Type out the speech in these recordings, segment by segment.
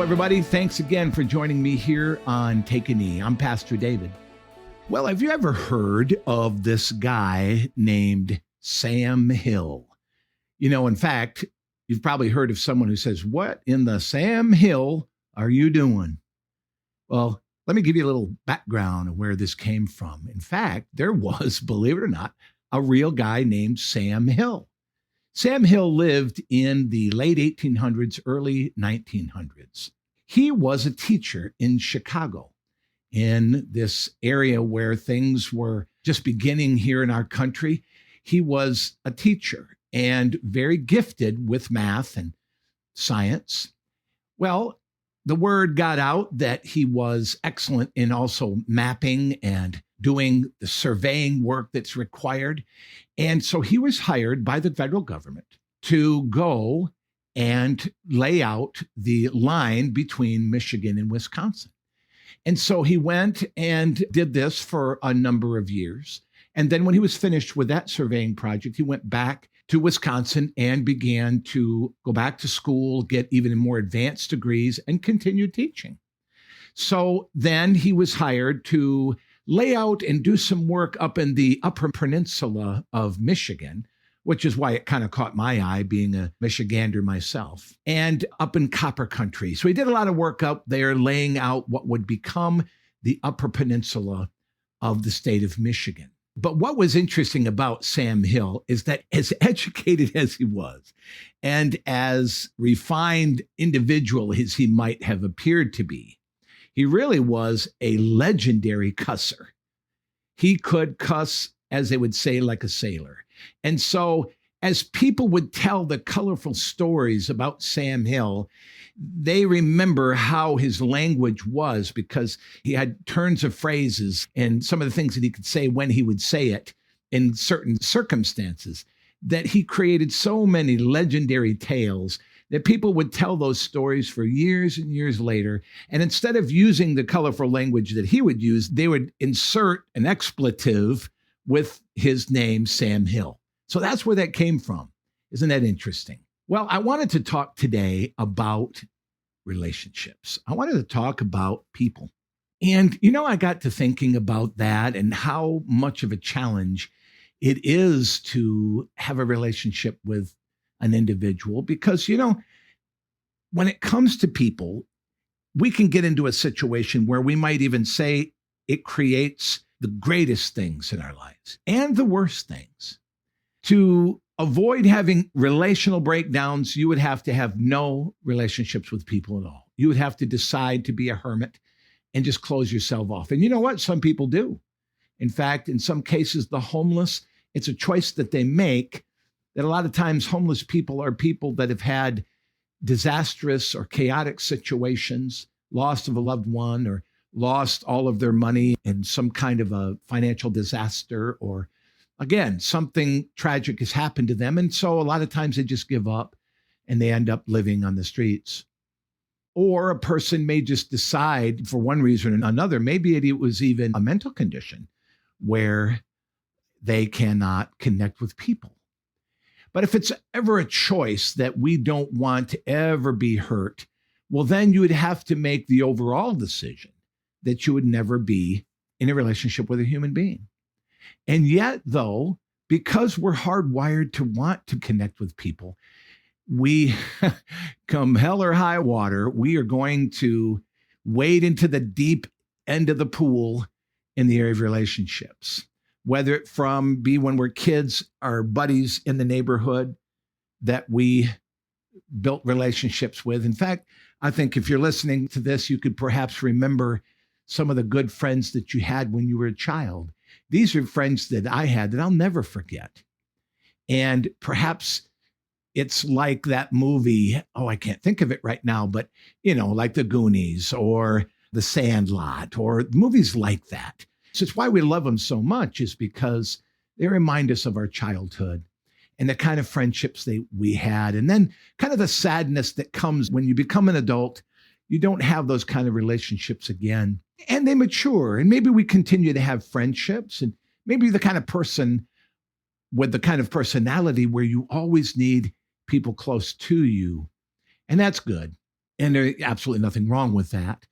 everybody. Thanks again for joining me here on Take a Knee. I'm Pastor David. Well, have you ever heard of this guy named Sam Hill? In fact, you've probably heard of someone who says, "What in the Sam Hill are you doing?" Well, let me give you a little background of where this came from. In fact, there was, believe it or not, a real guy named Sam Hill. Sam Hill lived in the late 1800s, early 1900s. He was a teacher in Chicago, in this area where things were just beginning here in our country. He was a teacher and very gifted with math and science. Well, the word got out that he was excellent in also mapping and doing the surveying work that's required. And so he was hired by the federal government to go and lay out the line between Michigan and Wisconsin. And so he went and did this for a number of years. And then when he was finished with that surveying project, he went back to Wisconsin and began to go back to school, get even more advanced degrees, and continue teaching. So then he was hired to lay out and do some work up in the Upper Peninsula of Michigan, which is why it kind of caught my eye, being a Michigander myself, and up in Copper Country. So he did a lot of work up there, laying out what would become the Upper Peninsula of the state of Michigan. But what was interesting about Sam Hill is that, as educated as he was, and as refined individual as he might have appeared to be, he really was a legendary cusser. He could cuss, as they would say, like a sailor. And so as people would tell the colorful stories about Sam Hill, they remember how his language was, because he had turns of phrases and some of the things that he could say when he would say it in certain circumstances, that he created so many legendary tales that people would tell those stories for years and years later. And instead of using the colorful language that he would use, they would insert an expletive with his name, Sam Hill. So that's where that came from. Isn't that interesting? Well, I wanted to talk today about relationships. I wanted to talk about people. And, I got to thinking about that and how much of a challenge it is to have a relationship with an individual, because, when it comes to people, we can get into a situation where we might even say it creates the greatest things in our lives and the worst things. To avoid having relational breakdowns, you would have to have no relationships with people at all. You would have to decide to be a hermit and just close yourself off. And you know what? Some people do. In fact, in some cases, the homeless, it's a choice that they make, that a lot of times homeless people are people that have had disastrous or chaotic situations, loss of a loved one, or lost all of their money in some kind of a financial disaster, or again, something tragic has happened to them. And so a lot of times they just give up and they end up living on the streets. Or a person may just decide, for one reason or another, maybe it was even a mental condition where they cannot connect with people. But if it's ever a choice that we don't want to ever be hurt, well, then you would have to make the overall decision that you would never be in a relationship with a human being. And yet, though, because we're hardwired to want to connect with people, we, come hell or high water, we are going to wade into the deep end of the pool in the area of relationships. Whether it be when we're kids, our buddies in the neighborhood that we built relationships with. In fact, I think if you're listening to this, you could perhaps remember some of the good friends that you had when you were a child. These are friends that I had that I'll never forget. And perhaps it's like that movie, I can't think of it right now, but, like The Goonies or The Sandlot or movies like that. So it's why we love them so much, is because they remind us of our childhood and the kind of friendships we had. And then kind of the sadness that comes when you become an adult, you don't have those kind of relationships again. And they mature. And maybe we continue to have friendships. And maybe the kind of person with the kind of personality where you always need people close to you. And that's good. And there's absolutely nothing wrong with that.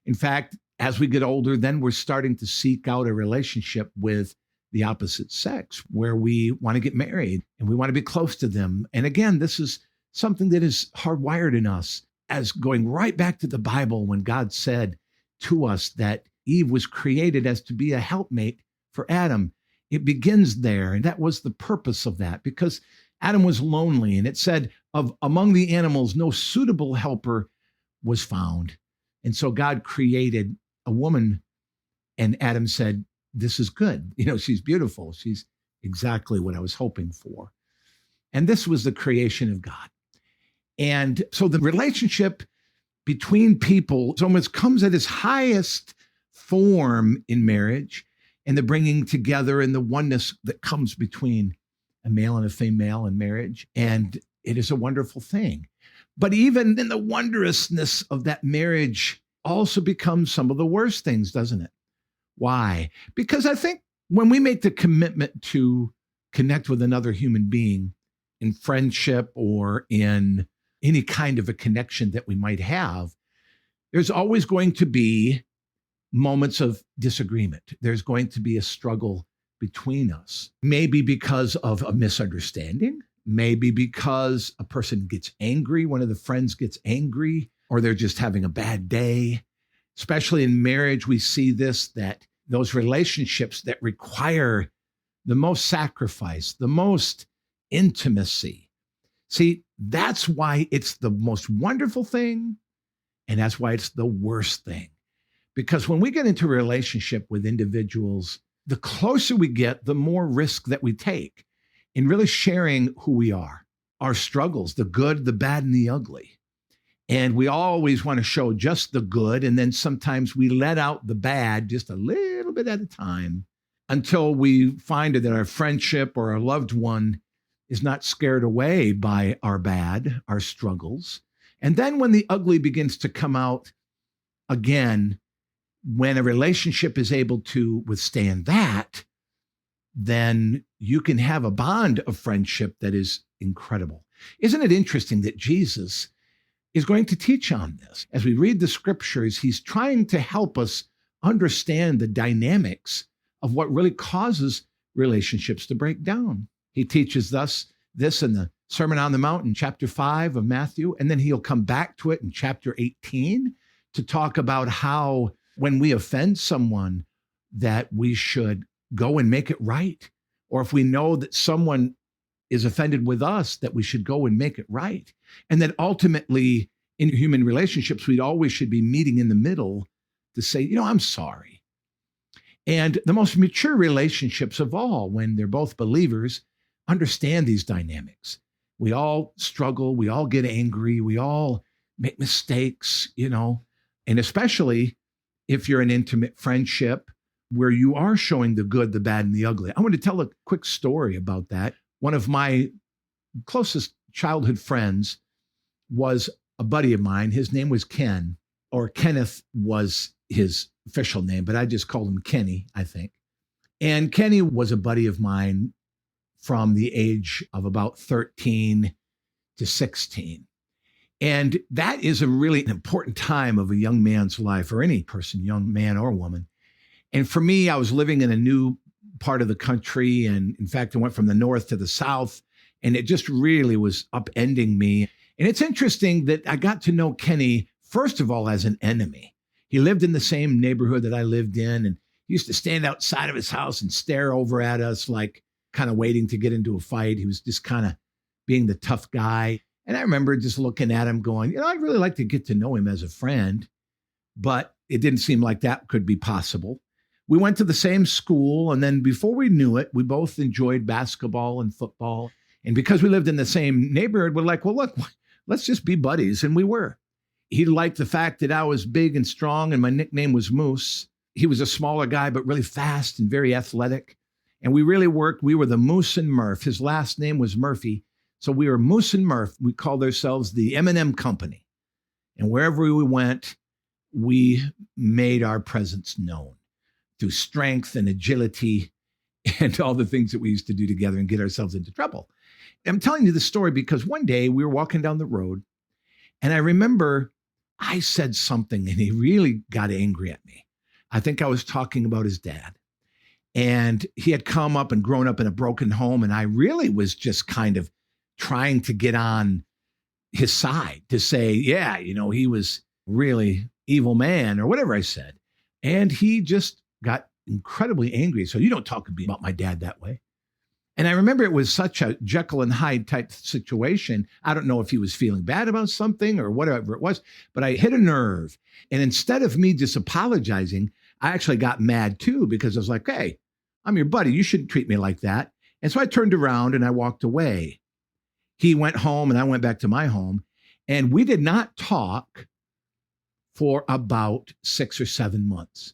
In fact, as we get older, then we're starting to seek out a relationship with the opposite sex where we want to get married and we want to be close to them. And again, this is something that is hardwired in us, as going right back to the Bible when God said to us that Eve was created as to be a helpmate for Adam. It begins there. And that was the purpose of that, because Adam was lonely. And it said, of among the animals, no suitable helper was found. And so God created a woman, and Adam said, this is good. She's beautiful. She's exactly what I was hoping for. And this was the creation of God. And so the relationship between people almost comes at its highest form in marriage, and the bringing together and the oneness that comes between a male and a female in marriage. And it is a wonderful thing. But even in the wondrousness of that marriage also becomes some of the worst things, doesn't it? Why? Because I think when we make the commitment to connect with another human being in friendship or in any kind of a connection that we might have, there's always going to be moments of disagreement. There's going to be a struggle between us, maybe because of a misunderstanding, maybe because a person gets angry, one of the friends gets angry, or they're just having a bad day. Especially in marriage, we see this, that those relationships that require the most sacrifice, the most intimacy. See, that's why it's the most wonderful thing, and that's why it's the worst thing. Because when we get into a relationship with individuals, the closer we get, the more risk that we take in really sharing who we are, our struggles, the good, the bad, and the ugly. And we always want to show just the good, and then sometimes we let out the bad just a little bit at a time until we find that our friendship or our loved one is not scared away by our bad, our struggles. And then when the ugly begins to come out again, when a relationship is able to withstand that, then you can have a bond of friendship that is incredible. Isn't it interesting that Jesus is going to teach on this? As we read the scriptures, he's trying to help us understand the dynamics of what really causes relationships to break down. He teaches us this in the Sermon on the Mount in chapter 5 of Matthew, and then he'll come back to it in chapter 18 to talk about how when we offend someone that we should go and make it right. Or if we know that someone is offended with us, that we should go and make it right. And that ultimately in human relationships, we always should be meeting in the middle to say, I'm sorry. And the most mature relationships of all, when they're both believers, understand these dynamics. We all struggle. We all get angry. We all make mistakes, and especially if you're an intimate friendship where you are showing the good, the bad, and the ugly. I want to tell a quick story about that. One of my closest childhood friends was a buddy of mine. His name was Ken, or Kenneth was his official name, but I just called him Kenny, I think. And Kenny was a buddy of mine from the age of about 13 to 16. And that is a really important time of a young man's life, or any person, young man or woman. And for me, I was living in a new part of the country. And in fact, I went from the north to the south, and it just really was upending me. And it's interesting that I got to know Kenny, first of all, as an enemy. He lived in the same neighborhood that I lived in, and he used to stand outside of his house and stare over at us like kind of waiting to get into a fight. He was just kind of being the tough guy. And I remember just looking at him going, I'd really like to get to know him as a friend, but it didn't seem like that could be possible. We went to the same school, and then before we knew it, we both enjoyed basketball and football. And because we lived in the same neighborhood, we're like, well, look, let's just be buddies. And we were. He liked the fact that I was big and strong, and my nickname was Moose. He was a smaller guy, but really fast and very athletic. And we really worked. We were the Moose and Murph. His last name was Murphy. So we were Moose and Murph. We called ourselves the M&M Company. And wherever we went, we made our presence known through strength and agility and all the things that we used to do together and get ourselves into trouble. I'm telling you this story because one day we were walking down the road, and I remember I said something and he really got angry at me. I think I was talking about his dad. And he had come up and grown up in a broken home. And I really was just kind of trying to get on his side to say, yeah, he was really evil man or whatever I said. And he just got incredibly angry. So you don't talk to me about my dad that way. And I remember it was such a Jekyll and Hyde type situation. I don't know if he was feeling bad about something or whatever it was, but I hit a nerve. And instead of me just apologizing, I actually got mad too, because I was like, hey, I'm your buddy. You shouldn't treat me like that. And so I turned around and I walked away. He went home and I went back to my home. And we did not talk for about 6 or 7 months.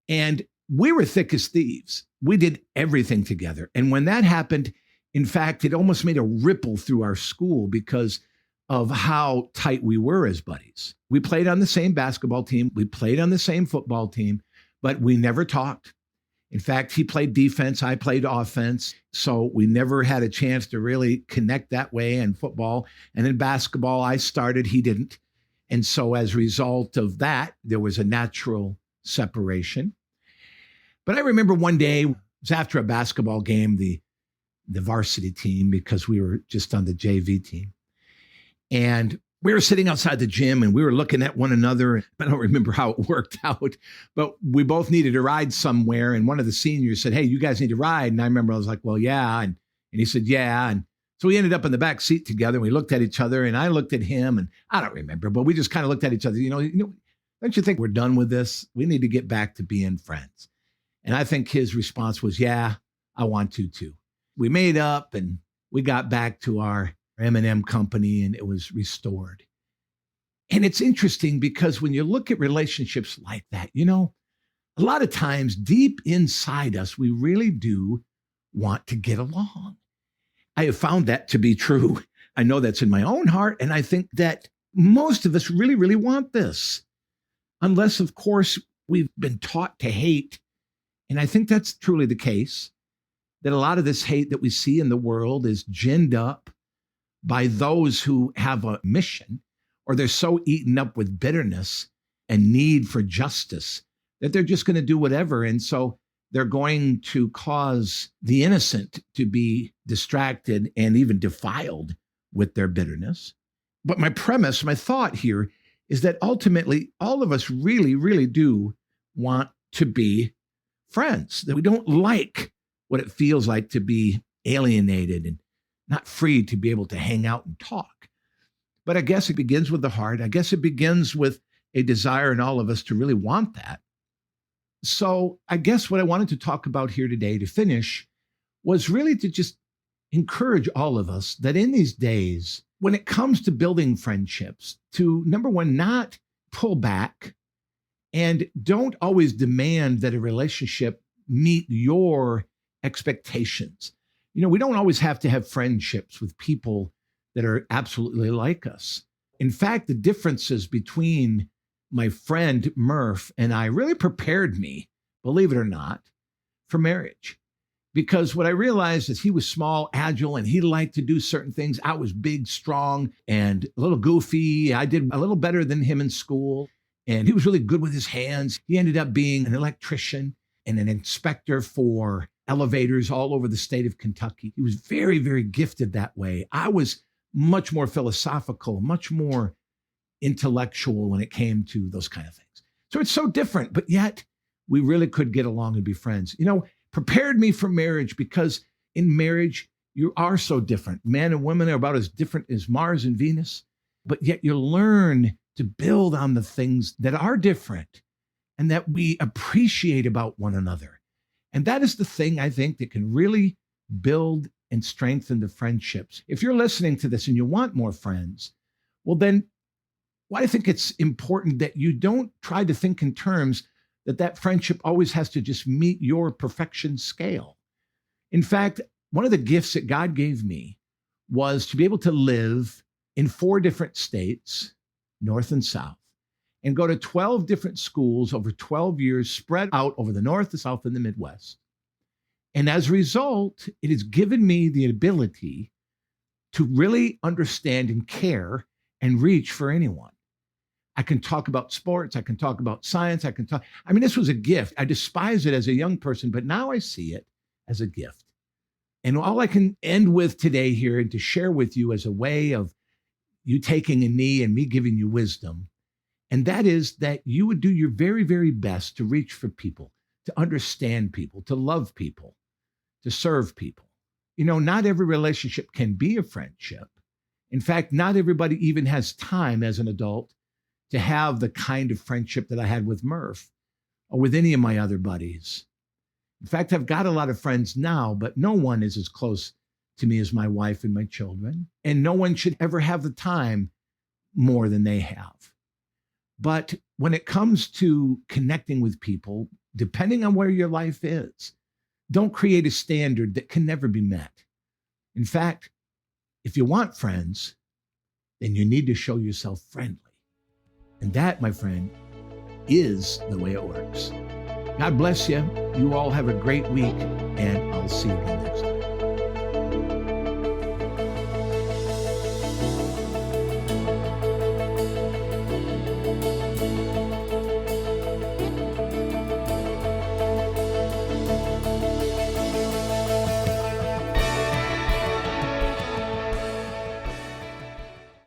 And we were thick as thieves. We did everything together. And when that happened, in fact, it almost made a ripple through our school because of how tight we were as buddies. We played on the same basketball team. We played on the same football team, but we never talked. In fact, he played defense. I played offense. So we never had a chance to really connect that way in football. And in basketball, I started, he didn't. And so as a result of that, there was a natural separation. But I remember one day, it was after a basketball game, the varsity team, because we were just on the JV team. And we were sitting outside the gym and we were looking at one another. I don't remember how it worked out, but we both needed a ride somewhere. And one of the seniors said, hey, you guys need a ride. And I remember I was like, well, yeah. And he said, yeah. And so we ended up in the back seat together and we looked at each other and I looked at him and I don't remember, but we just kind of looked at each other. Don't you think we're done with this? We need to get back to being friends. And I think his response was, yeah, I want to too. We made up and we got back to our M&M company and it was restored. And it's interesting because when you look at relationships like that, a lot of times deep inside us, we really do want to get along. I have found that to be true. I know that's in my own heart. And I think that most of us really, really want this. Unless, of course, we've been taught to hate. And I think that's truly the case, that a lot of this hate that we see in the world is ginned up by those who have a mission, or they're so eaten up with bitterness and need for justice that they're just going to do whatever. And so they're going to cause the innocent to be distracted and even defiled with their bitterness. But my premise, my thought here is that ultimately all of us really, really do want to be friends, that we don't like what it feels like to be alienated and not free to be able to hang out and talk. But I guess it begins with the heart. I guess it begins with a desire in all of us to really want that. So I guess what I wanted to talk about here today to finish was really to just encourage all of us that in these days, when it comes to building friendships, to number one, not pull back and don't always demand that a relationship meet your expectations. We don't always have to have friendships with people that are absolutely like us. In fact, the differences between my friend Murph and I really prepared me, believe it or not, for marriage. Because what I realized is he was small, agile, and he liked to do certain things. I was big, strong, and a little goofy. I did a little better than him in school. And he was really good with his hands. He ended up being an electrician and an inspector for elevators all over the state of Kentucky. He was very, very gifted that way. I was much more philosophical, much more intellectual when it came to those kind of things. So it's so different, but yet we really could get along and be friends. Prepared me for marriage because in marriage, you are so different. Men and women are about as different as Mars and Venus, but yet you learn to build on the things that are different and that we appreciate about one another. And that is the thing I think that can really build and strengthen the friendships. If you're listening to this and you want more friends, well, then I think it's important that you don't try to think in terms that friendship always has to just meet your perfection scale. In fact, one of the gifts that God gave me was to be able to live in 4 different states, North and South, and go to 12 different schools over 12 years, spread out over the North, the South, and the Midwest. And as a result, it has given me the ability to really understand and care and reach for anyone. I can talk about sports. I can talk about science. I mean, this was a gift. I despised it as a young person, but now I see it as a gift. And all I can end with today here and to share with you as a way of you taking a knee and me giving you wisdom. And that is that you would do your very, very best to reach for people, to understand people, to love people, to serve people. You know, not every relationship can be a friendship. In fact, not everybody even has time as an adult to have the kind of friendship that I had with Murph or with any of my other buddies. In fact, I've got a lot of friends now, but no one is as close to me as my wife and my children. And no one should ever have the time more than they have. But when it comes to connecting with people, depending on where your life is, don't create a standard that can never be met. In fact, if you want friends, then you need to show yourself friendly. And that, my friend, is the way it works. God bless you. You all have a great week, and I'll see you again next time.